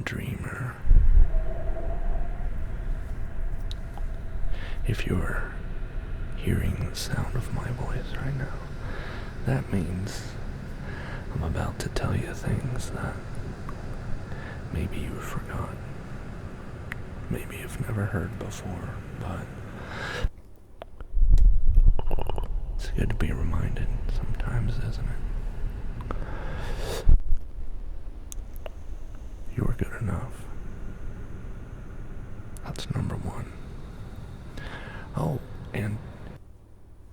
dreamer. If you're hearing the sound of my voice right now, that means I'm about to tell you things that maybe you forgot. Maybe you've never heard before, but it's good to be reminded sometimes, isn't it? You are good enough. That's number one. Oh, and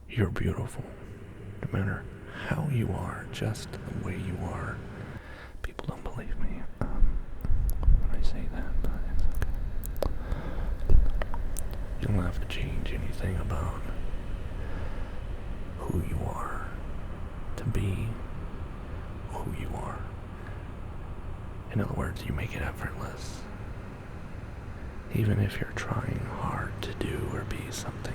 you're beautiful. No matter how you are, just the way you are. People don't believe me when I say that, but it's okay. You don't have to change anything about who you are to be who you are. In other words, you make it effortless. Even if you're trying hard to do or be something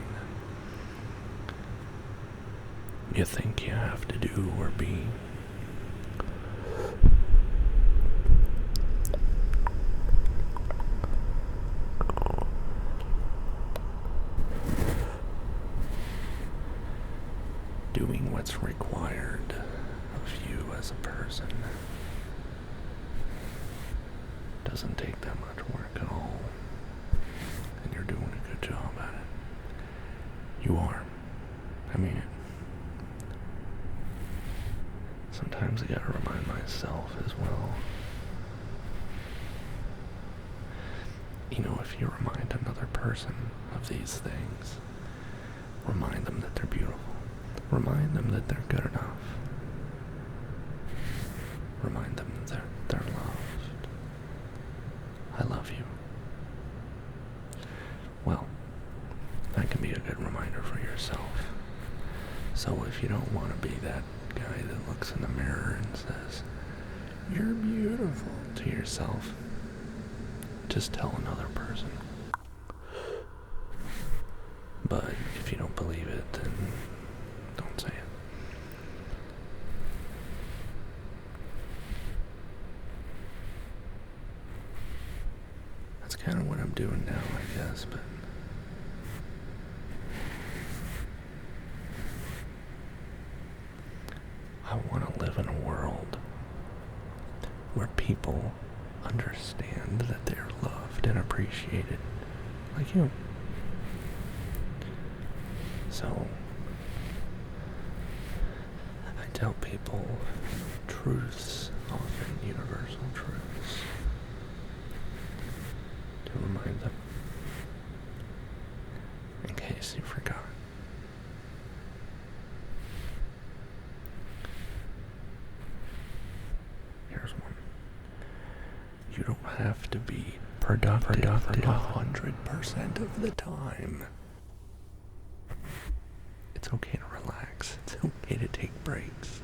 that you think you have to do or be. Doing what's required of you as a person doesn't take that much work at all, and you're doing a good job at it. You are. I mean it. Sometimes I gotta remind myself as well. You know, if you remind another person of these things, remind them that they're beautiful. Remind them that they're good enough. Remind them that they're loved. I love you. Well, that can be a good reminder for yourself. So if you don't want to be that guy that looks in the mirror and says, "You're beautiful," to yourself, just tell another person. But if you don't believe it, then don't say it. That's kind of what I'm doing now, I guess, but I want to live in a world where people understand that they're loved and appreciated, like you. So, I tell people truths, often universal truths, to remind them, in case you forgot. Here's one. You don't have to be productive 100% of the time. It's okay to relax. It's okay to take breaks.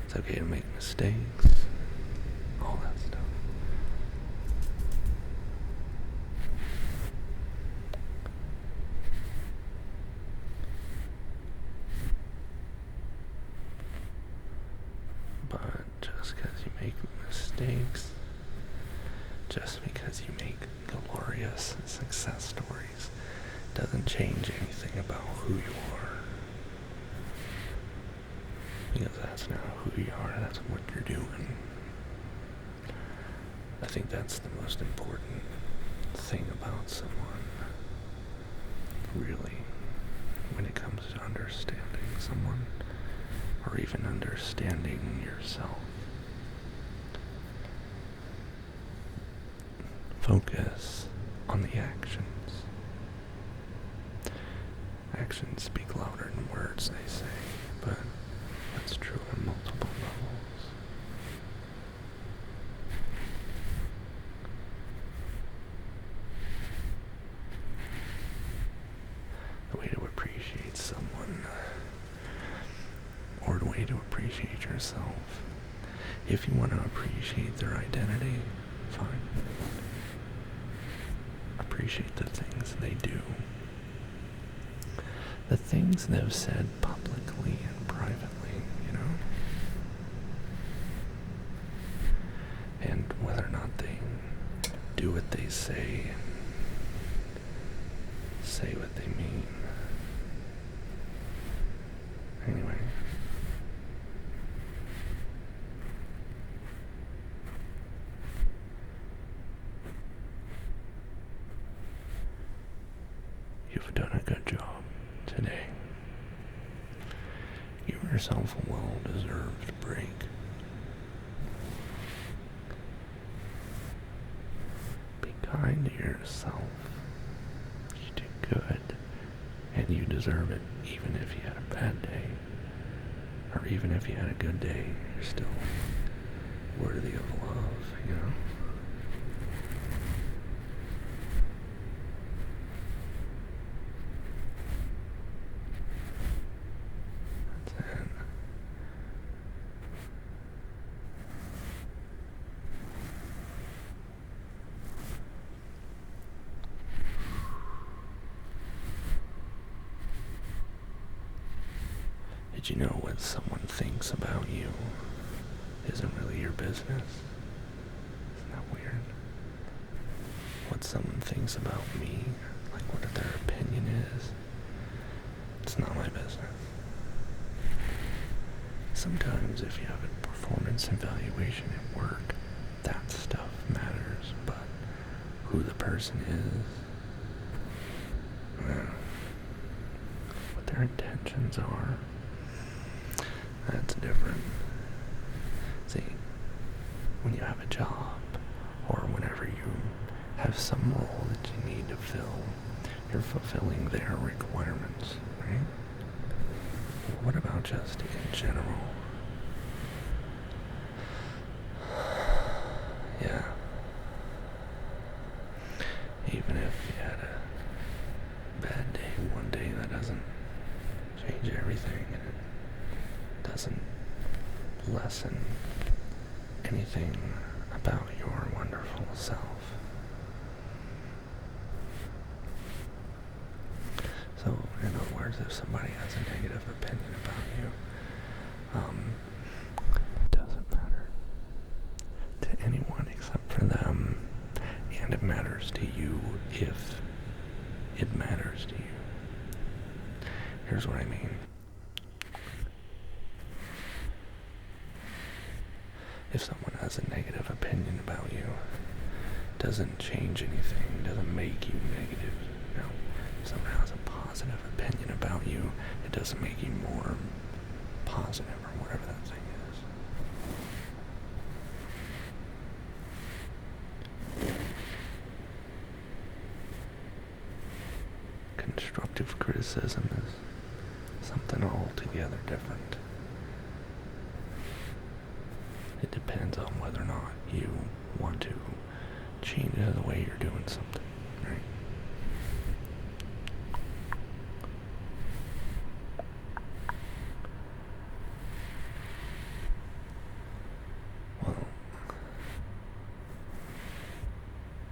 It's okay to make mistakes. All that stuff. But just because you make mistakes, just because you make glorious success stories, doesn't change anything about who you are. Because that's not who you are, that's what you're doing. I think that's the most important thing about someone, really, when it comes to understanding someone, or even understanding yourself. Focus on the actions. Actions speak louder than words, they say, but that's true on multiple levels. The way to appreciate someone, or the way to appreciate yourself. If you want to appreciate their identity, fine. Appreciate the things they do. The things they've said publicly and privately, you know? say and say what they mean. Anyway. You've done a good job today. Give yourself a well-deserved break. Be kind to yourself. You did good, and you deserve it, even if you had a bad day. Or even if you had a good day, you're still worthy of love, you know? That's it. Did you know what someone thinks about you isn't really your business? Isn't that weird? What someone thinks about me, like what their opinion is, it's not my business. Sometimes if you have a performance evaluation at work, that stuff matters, but who the person is, what their intentions are, that's different. See, when you have a job, or whenever you have some role that you need to fill, you're fulfilling their requirements, right? What about just in general? Yeah. Even if you had a bad day one day, that doesn't change everything, and it doesn't lessen anything about your wonderful self. So, in other words, if somebody has a negative opinion about you, it doesn't matter to anyone except for them, and it matters to you if it matters to you. Here's what I mean. If someone has a negative opinion about you, it doesn't change anything, doesn't make you negative. No. If someone has a positive opinion about you, it doesn't make you more positive or whatever that thing is. Constructive criticism is something altogether different. It depends on whether or not you want to change the way you're doing something, right? Well,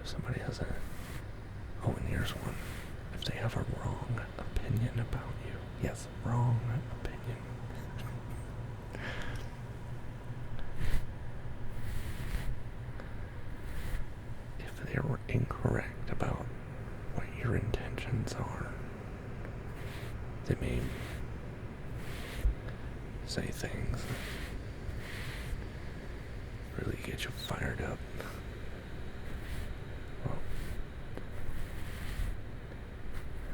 if somebody has and here's one. If they have a wrong opinion about you, yes, wrong opinion. If they were incorrect about what your intentions are, they may say things that really get you fired up. Well,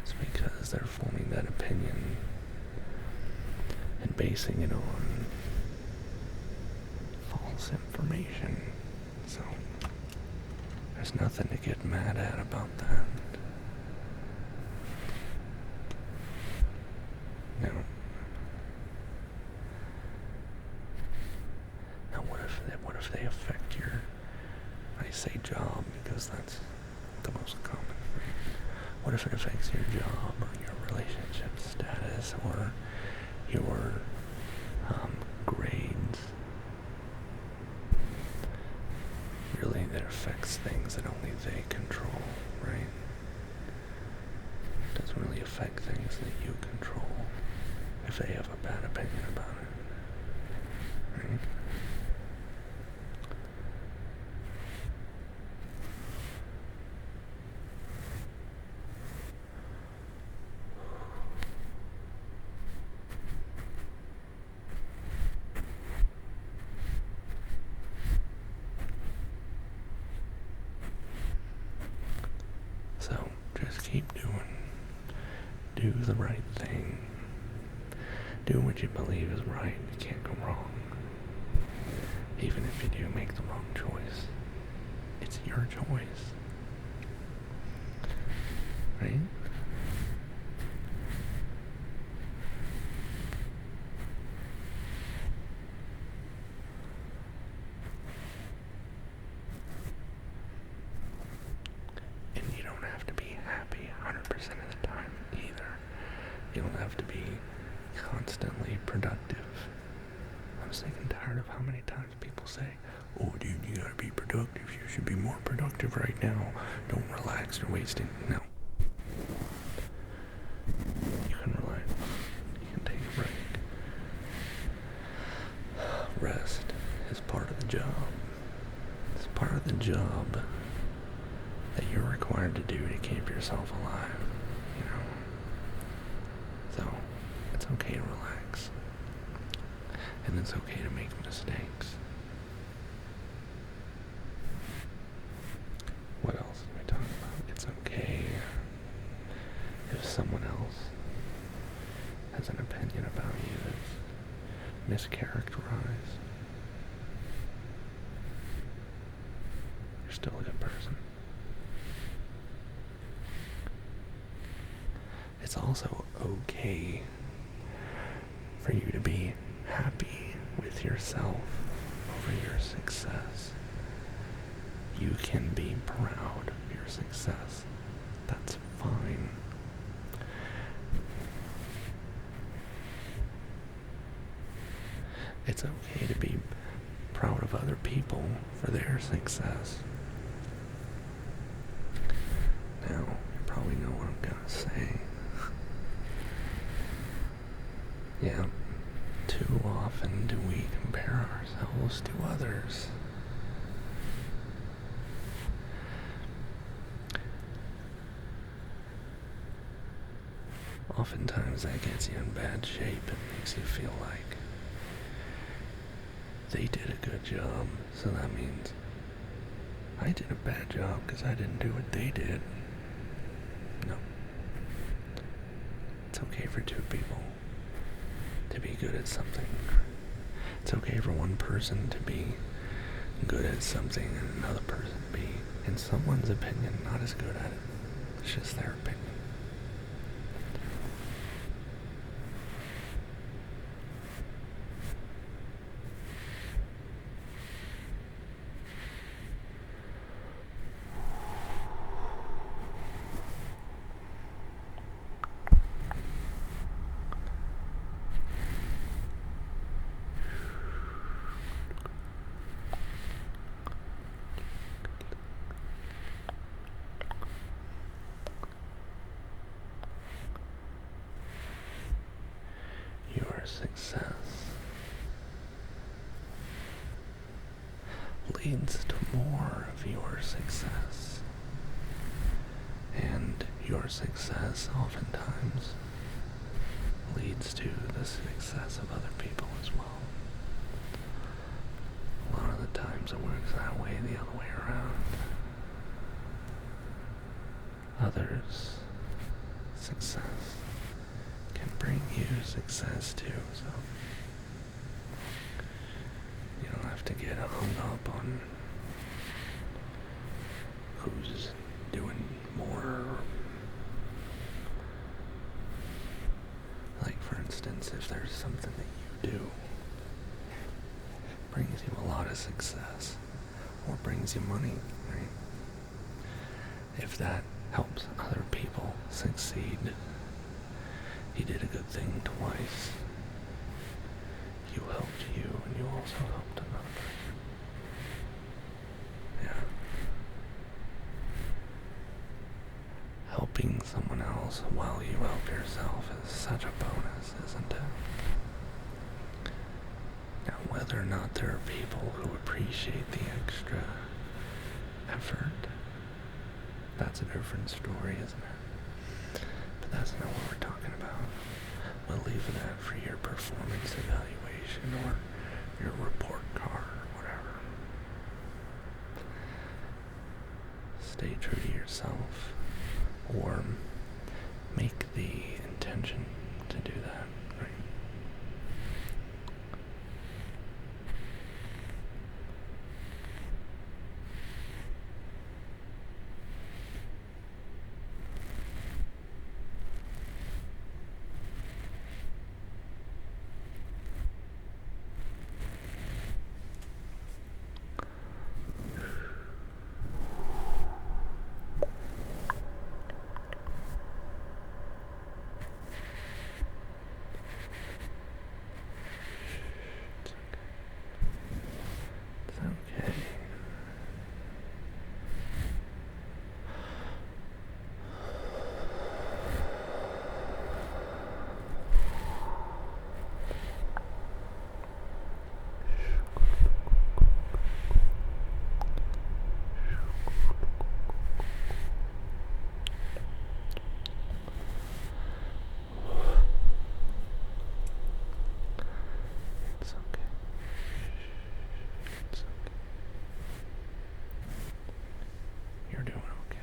it's because they're forming that opinion and basing it on false information. So there's nothing to get mad at about that. Now, what if they affect your, I say job because that's the most common phrase. What if it affects your job or your relationship status or your grades? Really, that affects things that only they control, right? It doesn't really affect things that you control if they have a bad opinion about it, right? keep doing. Do the right thing. Do what you believe is right. You can't go wrong. Even if you do make the wrong choice. It's your choice. Right? And you don't have to be happy 100% of the time either. You don't have to be constantly productive. I'm sick and tired of how many times people say, oh dude, you gotta be productive. You should be more productive right now. Don't relax, you're wasting. No. You can relax. You can take a break. Rest is part of the job. It's part of the job that you're required to do to keep yourself alive, you know. So, it's okay to relax. And it's okay to make mistakes. What else are we talking about? It's okay if someone else has an opinion about you that's mischaracterized. You're still a good person. It's also okay for you to be happy with yourself over your success. You can be proud of your success. That's fine. It's okay to be proud of other people for their success. Now, you probably know what I'm gonna say. Yeah, too often do we compare ourselves to others. Oftentimes that gets you in bad shape and makes you feel like they did a good job, so that means I did a bad job because I didn't do what they did. No. It's okay for two people to be good at something. It's okay for one person to be good at something and another person to be, in someone's opinion, not as good at it. It's just their opinion. Your success leads to more of your success, and your success oftentimes leads to the success of other people as well. A lot of the times it works that way, the other way around. Others' success can bring you success too, so you don't have to get hung up on who's doing more. Like, for instance, if there's something that you do brings you a lot of success or brings you money, right? If that helps other people succeed, you did a good thing twice. You helped you, and you also helped another person. Yeah. Helping someone else while you help yourself is such a bonus, isn't it? Now, whether or not there are people who appreciate the extra effort, that's a different story, isn't it? But that's not what we're talking about. We'll leave that for your performance evaluation or your report card or whatever. Stay true to yourself. or make the intention to do that, right? Okay. It's okay. It's okay. You're doing okay.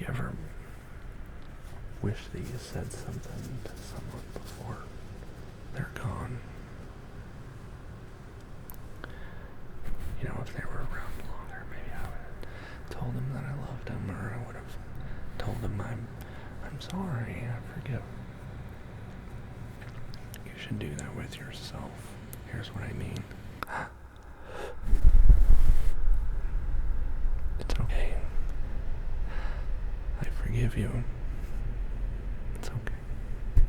You ever wish that you said something to someone before they're gone? You know, if they were around longer, maybe I would have told them that I loved them, or I would have told them I'm sorry, I forgive. You should do that with yourself. Here's what I mean. It's okay. I forgive you. It's okay.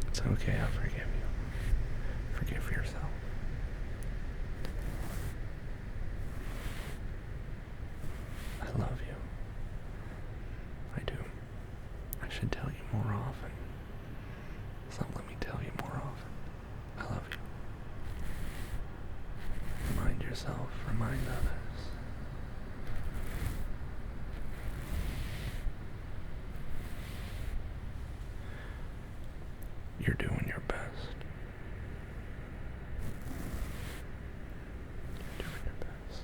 It's okay, I forgive you. Forgive yourself. I love you. I do. I should tell you more often. So let me tell you more often. I love you. Remind yourself, remind others. You're doing your best. You're doing your best.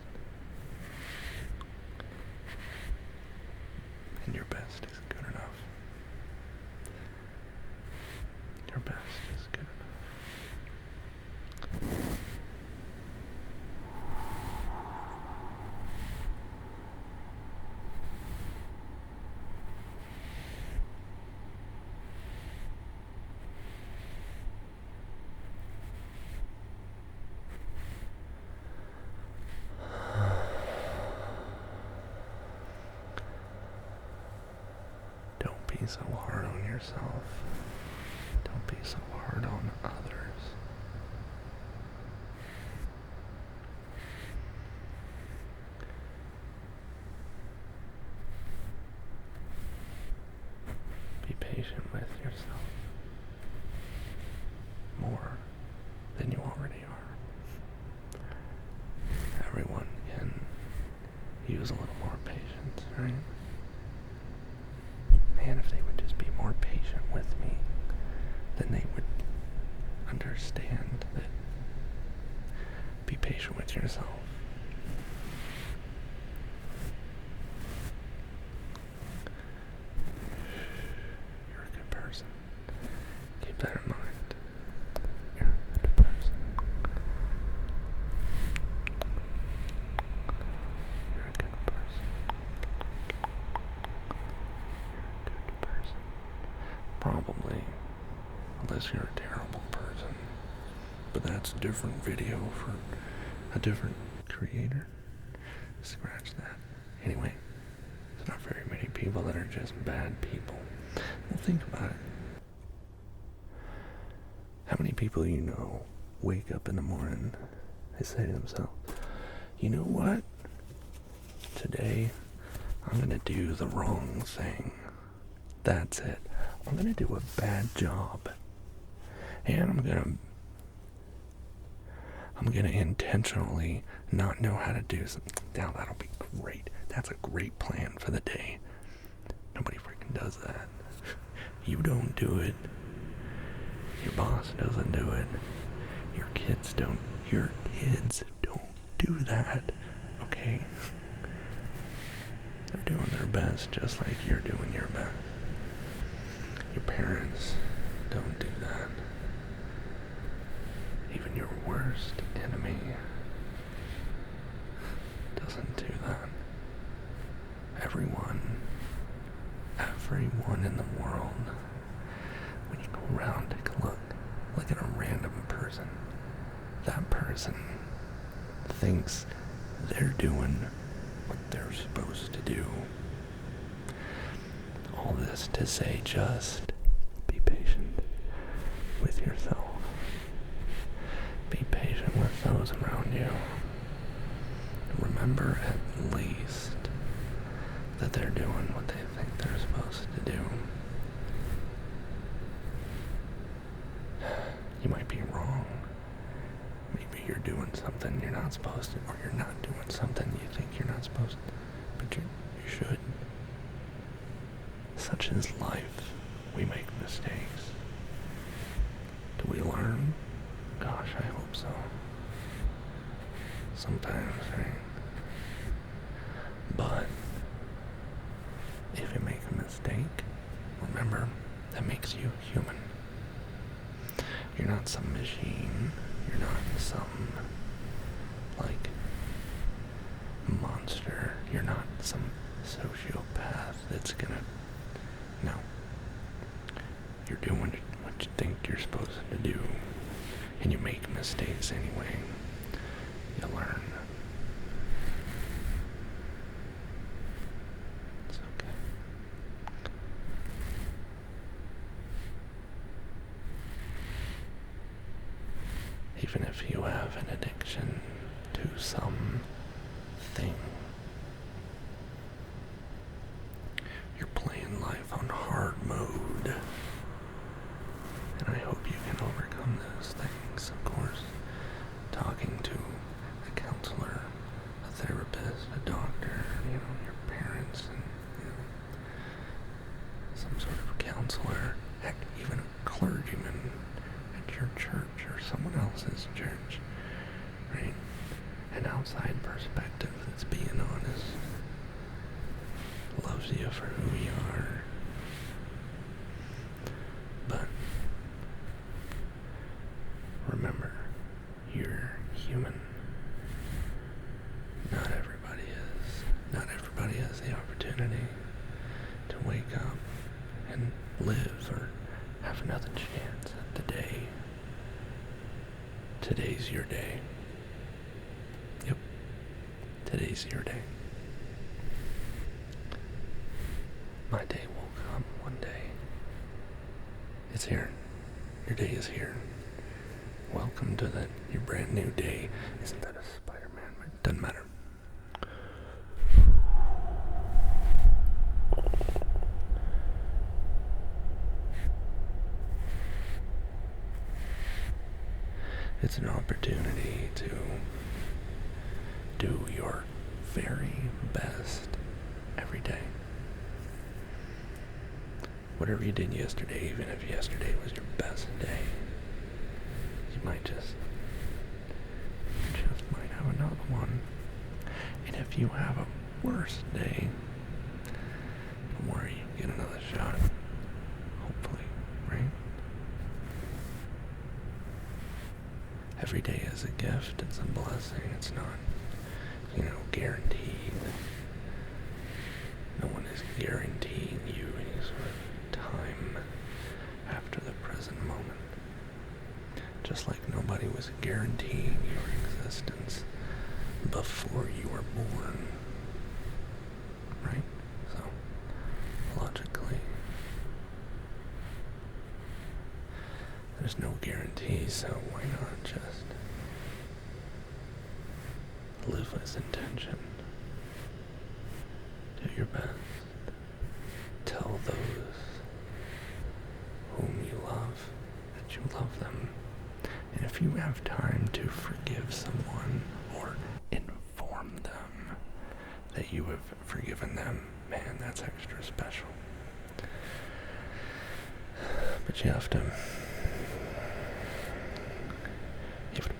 And your best is good enough. Your best is good enough. Don't be so hard on yourself. Don't be so hard on others. Be patient with yourself. More than you already are. Everyone can use a little more patience, right? Man, if they would just be more patient with me, then they would understand that be patient with yourself. You're a good person. Keep that in mind. You're a good person. You're a good person. You're a good person. Probably. Unless you're a terrible person. But that's a different video for a different creator. Scratch that. Anyway, there's not very many people that are just bad people. Well, think about it. How many people you know wake up in the morning, they say to themselves, you know what? Today, I'm gonna do the wrong thing. That's it. I'm gonna do a bad job. And I'm gonna intentionally not know how to do something. Now that'll be great. That's a great plan for the day. Nobody freaking does that. You don't do it. Your boss doesn't do it. Your kids don't do that. Okay? They're doing their best just like you're doing your best. Your parents don't do that. Even your worst enemy doesn't do that. Everyone in the world, when you go around, take a look at a random person. That person thinks they're doing what they're supposed to do. All this to say, just be patient with yourself. Be patient with those around you. Remember at least that they're doing what they think they're supposed to do. You might be wrong. Maybe you're doing something you're not supposed to, or you're not doing something you think you're not supposed to, but you should. Such is life. We make mistakes. Do we learn? Gosh, I hope so. Sometimes, right? But if you make a mistake, remember, that makes you human. You're not some machine. You're not some, monster. You're not some sociopath that's gonna... No. You're doing what you think you're supposed to do. And you make mistakes anyway. You learn. It's okay. Even if you have an addiction to some thing, you're playing life on hard mode. And I hope you can overcome those things, of course. Talking to a counselor, a therapist, a doctor, your parents, and, some sort of counselor, heck, even a clergyman at your church or someone else's church, right? An outside perspective that's being honest, loves you for who you are. But remember, you're human. Not everybody is. Not everybody has the opportunity to wake up and live or have another chance at the day. Today's your day. Yep. Today's your day. My day will come one day. It's here. Your day is here. Welcome to your brand new day. Isn't that a Spider-Man? Doesn't matter. It's an opportunity to do your very best every day. Whatever you did yesterday, even if yesterday was your best day, you might just might have another one. And if you have a worse day, don't worry, you get another shot. Hopefully, right? Every day is a gift, it's a blessing, it's not, guaranteed. No one is guaranteeing you any sort of time after the present moment. Just like nobody was guaranteeing your existence before you were born. Right? So, logically, there's no guarantee, so why not just live with intention? Do your best. Tell those if you have time to forgive someone or inform them that you have forgiven them, man, that's extra special. But you have to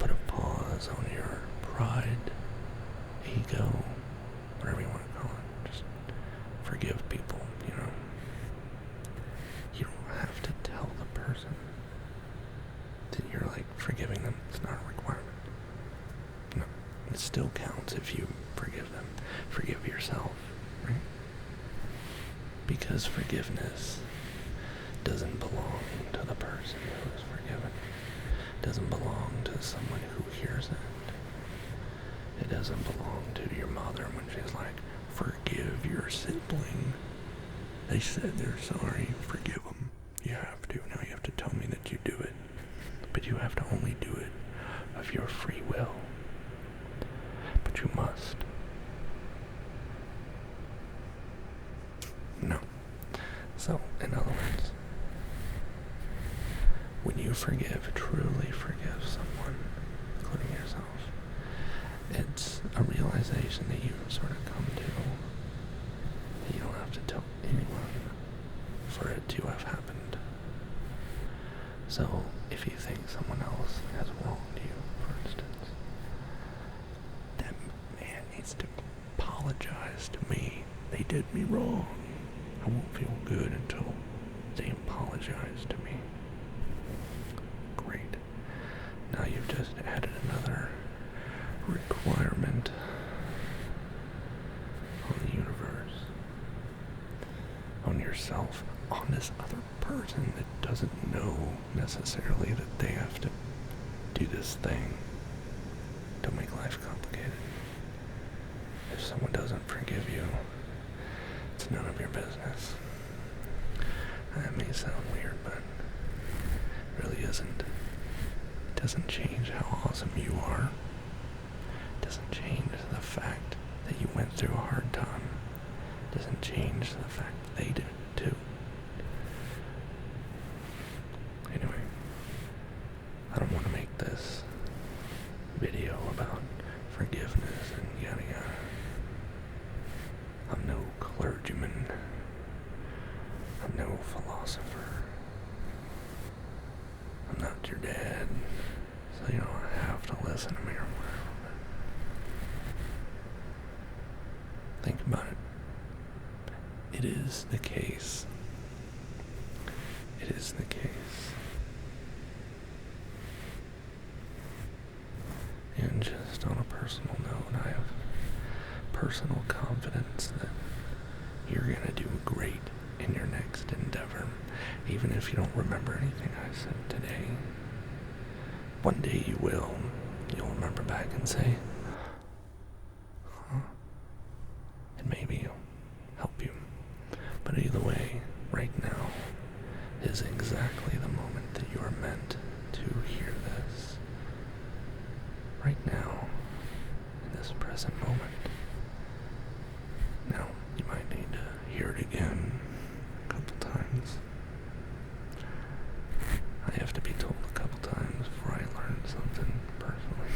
put a pause on your pride, ego, whatever you want to call it. Just forgive people, you know. You don't have to tell the person that you're like forgiving them. It's not a requirement. No, it still counts if you forgive them. Forgive yourself, right? Because forgiveness doesn't belong to the person who is forgiven. It doesn't belong to someone who hears it. It doesn't belong to your mother when she's like, forgive your sibling. They said they're sorry, forgive them. You have to. Now you have to tell me that you do it. But you have to only do it of your free will. But you must. No. So, in other words, when you forgive, truly forgive someone, including yourself, it's a realization that you sort of come to that you don't have to tell anyone for it to have happened. So, if you think someone else has wronged you, for instance, that man needs to apologize to me. They did me wrong. I won't feel good until they apologize to me. Great. Now you've just added another requirement on the universe, on yourself, on this other person that doesn't know necessarily that they have to do this thing. Don't make life complicated. If someone doesn't forgive you, it's none of your business. That may sound weird, but it really isn't. It doesn't change how awesome you are. It doesn't change the fact that you went through a hard time. It doesn't change the fact that they did too. Anyway, I don't want to make this video about forgiveness and yada yada. I'm no clergyman. I'm no philosopher. I'm not your dad, so you don't have to listen to me or whatever. Think about it. It is the case. It is the case. And just on a personal note, I have personal confidence that you're going to do great in your next endeavor. Even if you don't remember anything I said today, one day you will. You'll remember back and say, huh? And maybe it'll help you. But either way, right now is exactly the moment that you are meant to hear this. Right now, in this present moment. Now, you might need to hear it again a couple times. I have to be told a couple times before I learn something personally.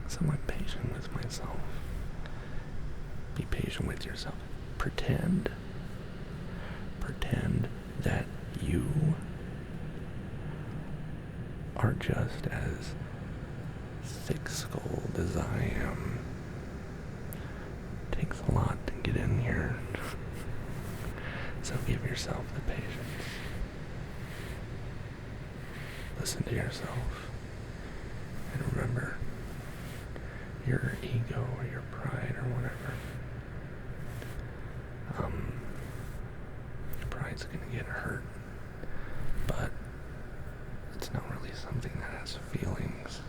So I'm patient with myself. Be patient with yourself. Pretend that you are just as thick-skulled as I am. Takes a lot to get in here. So give yourself the patience. Listen to yourself. And remember, your ego or your pride or whatever, your pride's gonna get hurt. But it's not really something that has feelings.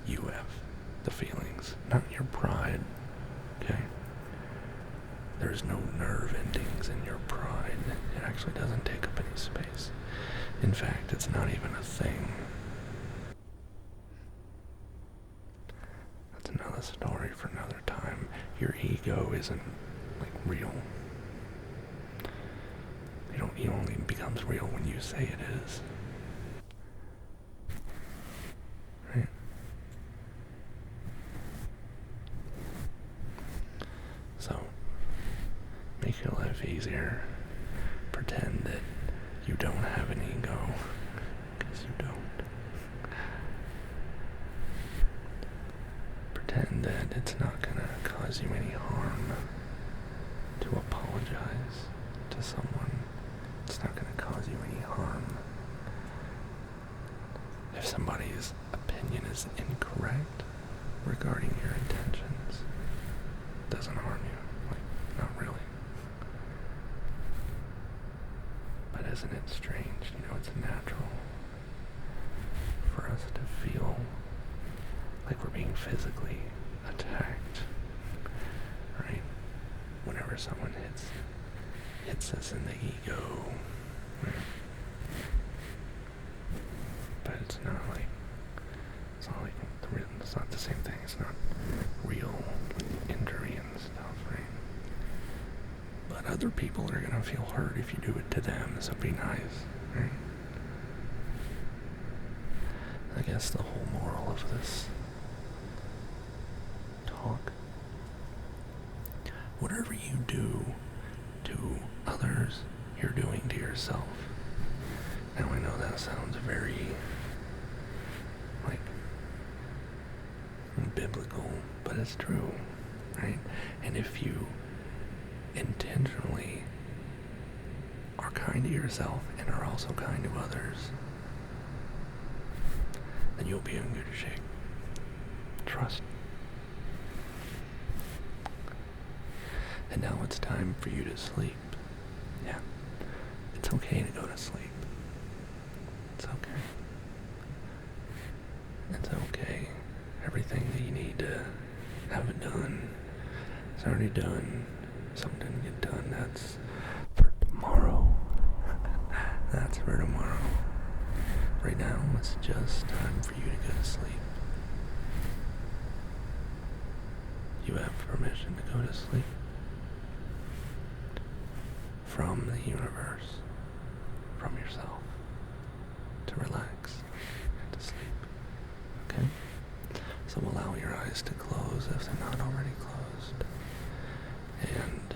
You have the feelings, not your pride. Okay? There's no nerve endings in your pride. It actually doesn't take up any space. In fact, it's not even a thing. That's another story for another time. Your ego isn't, like, real. It only becomes real when you say it is. easier. Pretend that you don't have an ego, because you don't. Pretend that it's not gonna cause you any harm to apologize to someone. It's not gonna cause you any harm. If somebody's opinion is incorrect regarding your intentions, it doesn't harm you. Like, not really. But isn't it strange? It's natural for us to feel like we're being physically attacked, right? Whenever someone hits us in the ego, right? But it's not like it's not the same thing. It's not real injury and stuff, right? But other people are gonna feel hurt if you do it to them, so be nice, right? I guess the whole moral of this talk, whatever you do to others, you're doing to yourself. Now I know that sounds very, biblical, but it's true, right? And if you intentionally are kind to yourself and are also kind to others, then you'll be in good shape. Trust. And now it's time for you to sleep. Yeah. It's okay to go to sleep. It's okay. It's okay. Everything that you need to have it done, it's already done. If something didn't get done, that's for tomorrow. That's for tomorrow. Right now, it's just time for you to go to sleep. You have permission to go to sleep from the universe, from yourself, to relax and to sleep. Okay? So allow your eyes to close if they're not already closed. And